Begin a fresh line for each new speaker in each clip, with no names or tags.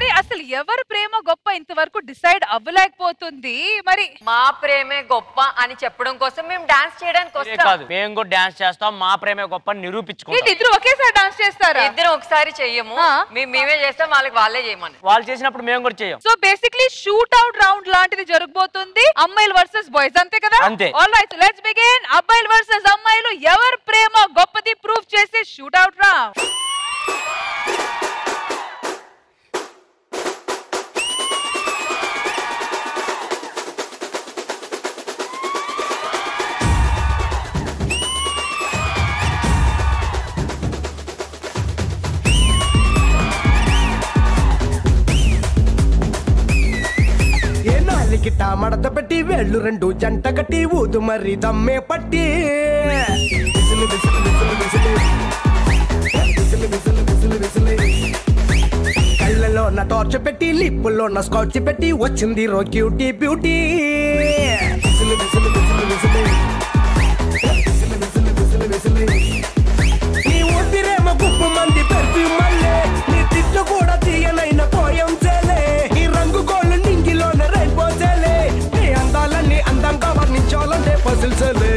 మరి అసలు ఎవరి ప్రేమ గొప్ప ఇంతవరకు డిసైడ్ అవ్వలేకపోతుంది. మరి
మా ప్రేమే గొప్ప అని చెప్పడం కోసం మేము డాన్స్ చేయడానికి వస్తాం.
మేము కూడా డాన్స్ చేస్తాం, మా ప్రేమే గొప్ప నిరూపించుకుంటాం.
ఇద్దరు ఒకేసారి డాన్స్ చేస్తారా?
ఇద్దరు ఒకసారి చెయ్యము, మేమే చేస్తాం, వాళ్ళే చేయమని.
వాళ్ళు చేసినప్పుడు మేము కూడా చెయ్యం.
So basically shoot out round లాంటిది జరగబోతుంది, అమ్మాయిలు వర్సెస్ బాయ్స్, అంతే కదా?
అంతే.
Alright, let's begin. అబ్బాయిలు వర్సెస్ అమ్మాయిలు, ఎవరి ప్రేమ గొప్పది ప్రూవ్ చేసే షూట్ అవుట్ రౌండ్.
గిట్ట మడత పెట్టి వేళ్ళు రెండు జంట కట్టి ఊదు మరి దమ్మే పట్టి కళ్ళలో నా టార్చ్ పెట్టి లిప్పుల్లో నా స్కాచ్ పెట్టి వచ్చింది రో క్యూటీ బ్యూటీ. నీ ఊపిరేమ గుప్పు మంది పెర్ఫ్యూమ్ మల్లే, నీ తిట్టు కూడా తీయనైన పోయం చేలే, ఈ రంగు కోళ్ళు నింగిలోన రైన్బో చేలే, నీ అందాలన్నీ అందంగా వర్ణించాలంటే పజిల్ చేలే.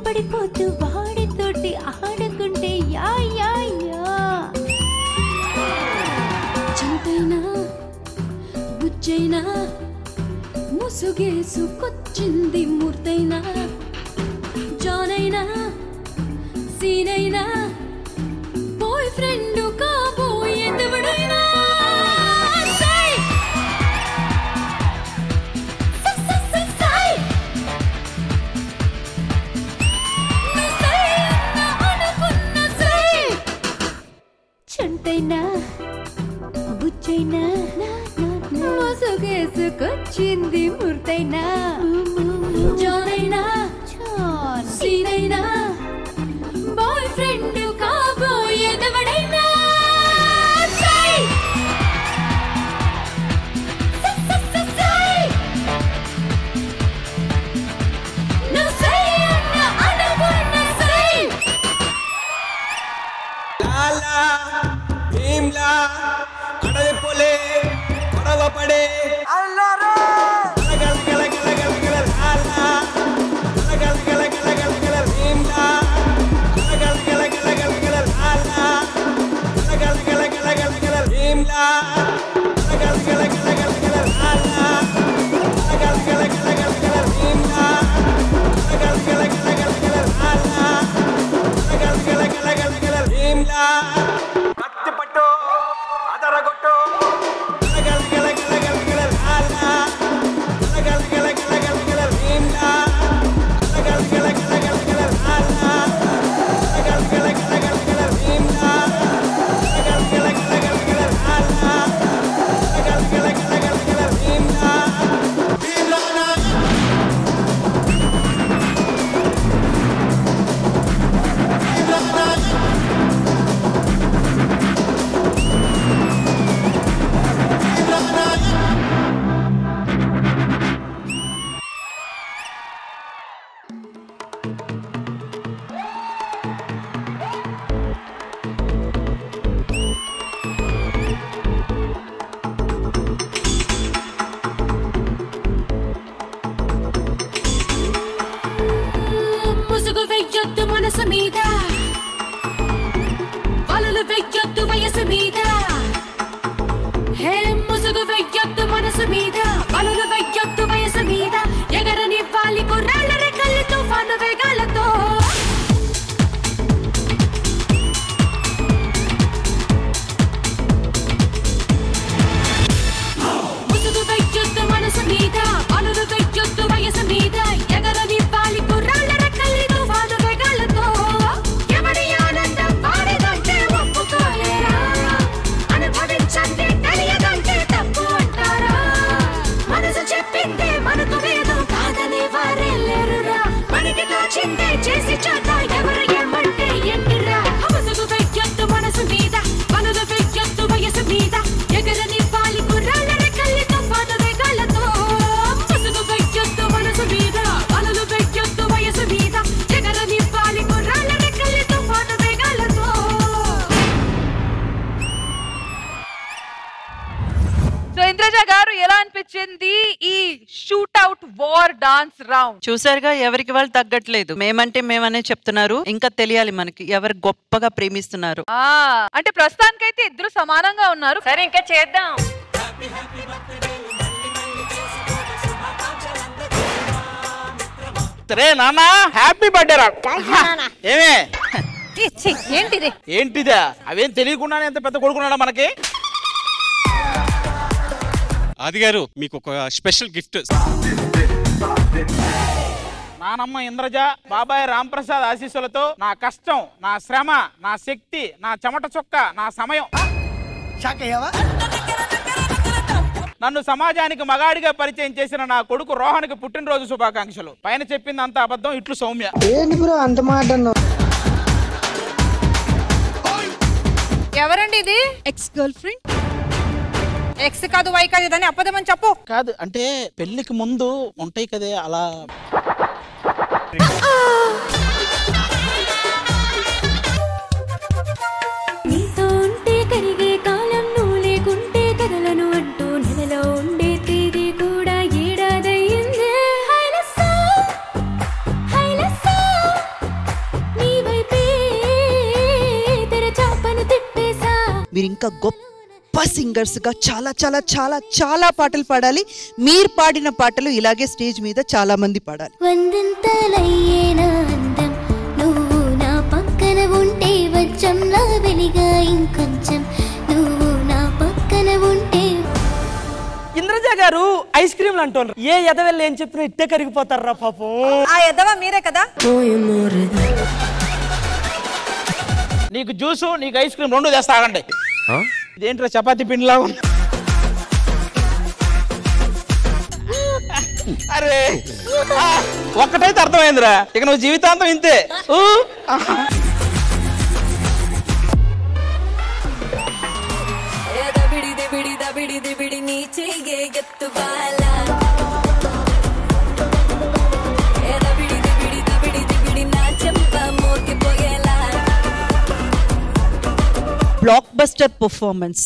పడిపోతూ వాడితోటి ఆడుకుంటే యా యా యా, చంపైనా బుజ్జైనా ముసుగేసుకొచ్చింది మూర్తైనా, జానైనా సీనైనా బాయ్ ఫ్రెండ్ కాబోయేదెవడైనా చంటైనా బుచ్చైనా మోసుగేసుకొచ్చింది మూర్తైనా, జానైనా సీనైనా బాయ్ ఫ్రెండ్ కాబోయేదెవడైనా
కడలి పోలే పడవ పడే
మనసు మీద వలలు వెయ్యొద్దు వయసు మీద హే ముసుగు వెయ్యొద్దు మనసు మీద వలలు వెయ్యొద్దు వయసు మీద ఎగరనివ్వాలి కుర్రాళ్ళ రెక్కలు తుఫాను వేగాలతో ముసుగు వెయ్యొద్దు మనసు మీద వలలు వెయ్యొద్దు వయసు మీద ఎగరనివ్వాలి కుర్రాళ్ళ రెక్కలు తుఫాను వేగాలతో ఎవరి ఆనందం వాడిదంటే ఒప్పుకోలేరా అనుభవించండి తెలియదంటే తప్పు అంటారా మనసు చెప్పిందే మనకు వేదం కాదని వారే లేరురా మనకి తోచిందే చేసి చూద్దాం ఎవరు ఏమంటే ఎంటిరా ముసుగు వెయ్యొద్దు మనసు మీద వలలు వెయ్యొద్దు వయసు మీద ఎగరనివ్వాలి కుర్రాళ్ళ రెక్కలు తుఫాను వేగాలతో ముసుగు వెయ్యొద్దు మనసు మీద వలలు వెయ్యొద్దు వయసు మీద ఎగరనివ్వాలి కుర్రాళ్ళ రెక్కలు తుఫాను వేగాలతో
సో ఇంద్రజ గారు ఎలా అనిపించింది ఈ shoot out war dance round?
చూసారుగా ఎవరికి వాళ్ళు తగ్గట్లేదు. మేమంటే మేమనే చెప్తున్నారు. ఇంకా తెలియాలి మనకి ఎవరు గొప్పగా ప్రేమిస్తున్నారు.
అంటే ప్రస్తుతానికైతే ఇద్దరు సమానంగా ఉన్నారు.
సరే ఇంకా చేద్దాం.
రే నాన్న హ్యాపీ బర్త్డే రా. ఏమే
ఏంటిది?
ఏంటిదా? అవేం తెలియకుండానే ఎంత పెద్ద కొడుకున్నాడా మనకి?
ఆది గారు మీకు ఒక స్పెషల్ గిఫ్ట్.
నానమ్మ ఇంద్రజ బాబాయ్ రాంప్రసాద్ ఆశీస్సులతో నా కష్టం, నా శ్రమ, నా శక్తి, నా చెమట చొక్క, నా సమయం నన్ను సమాజానికి మగాడిగా పరిచయం చేసిన నా కొడుకు రోహన్కి పుట్టినరోజు శుభాకాంక్షలు. పైన చెప్పింది అంత అబద్ధం, ఇట్లు సౌమ్య.
అంత మాట
ఎవరండి ఇది?
ఎక్స్ గర్ల్ ఫ్రెండ్
ఎక్స్ కాదు వై కాదు అని అబద్ధమని చెప్పు.
కాదు అంటే పెళ్లికి ముందు ఉంటాయి కదే అలా.
నీతో ఉంటే కరిగే కాలం నువ్వు లేకుంటే కదలను అంటూ నెలలో ఉండే తేదీ కూడా ఏడాదయ్యిందే. నీ వైపే తెరచాపను తిప్పేసా.
మీరు ఇంకా గొప్ప సింగర్స్ గా చాలా చాలా చాలా చాలా పాటలు పాడాలి. మీరు పాడిన పాటలు ఇలాగే స్టేజ్ మీద చాలా మంది పాడాలి.
వందంతలయ్యేనా అందం నువ్వు నా పక్కన ఉంటే వజ్రంలా వెలిగా ఇంకొంచెం నువ్వు నా పక్కన ఉంటే.
ఇంద్రజ గారు ఐస్ క్రీమ్లు అంటున్నారు. ఏ ఎదవెళ్ళి ఏం చెప్పినా ఇట్టే కరిగిపోతారా పాపం.
ఆ ఎదవ మీరే కదా.
నీకు జ్యూసు నీకు ఐస్ క్రీమ్ రెండు తెస్తా ఆగండి. ఇదేంట్రా చపాతీ పిండిలా ఉంది? అరే ఒక్కటైతే అర్థమైందిరా, ఇక నువ్వు జీవితాంతం ఇంతే.
Block buster performance.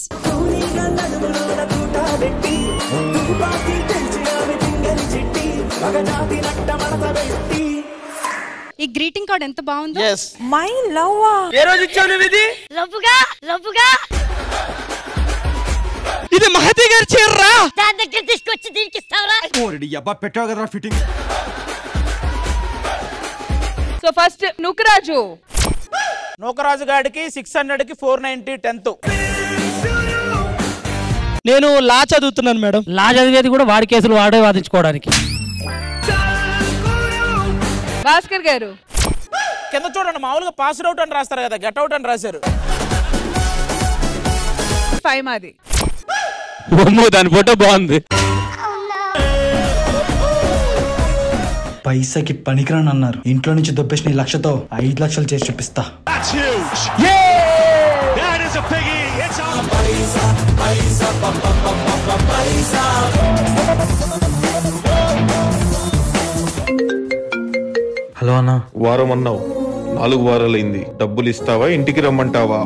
ఈ గ్రీటింగ్ కార్డ్ ఎంత బాగుందో.
My love.
ఏ రోజు ఇచ్చావు నువ్వు ఇది?
రవ్వుగా
ఇది మహతి గారి చీర్రా.
దాని దగ్గర తీసుకొచ్చి దీనికి ఇస్తావరా?
పెట్టావు కదా fitting.
So first Nookaraju.
Nookaraju గాడికి 600కి 490 10th.
నేను లా చదువుతున్నాను మేడం. లా చదివేది కూడా వాడి కేసులు వాడే వాదించుకోవడానికి.
భాస్కర్ గారు.
కింద చూడండి, మామూలుగా పాస్ అవుట్ అని రాస్తారు కదా, గెట్ అవుట్ అని రాశారు.
5 మాది.
దాని ఫోటో బాగుంది.
పైసకి పనికిరాని అన్నారు, ఇంట్లో నుంచి దొబ్బేసిన 1 లక్షతో 5 లక్షలు చేసి చూపిస్తా.
హలో అన్న. వారం అన్నావు, 4 వారాలైంది. డబ్బులు ఇస్తావా, ఇంటికి రమ్మంటావా?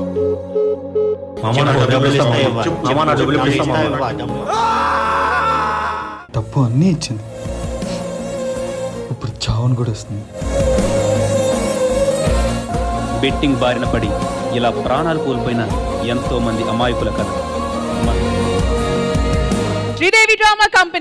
డబ్బు అన్నీ ఇచ్చింది, ఇప్పుడు చావును కూడా వస్తుంది.
బెట్టింగ్ బారిన పడి ఇలా ప్రాణాలు కోల్పోయిన ఎంతో మంది అమాయకుల కథ
శ్రీదేవి డ్రామా కంపెనీ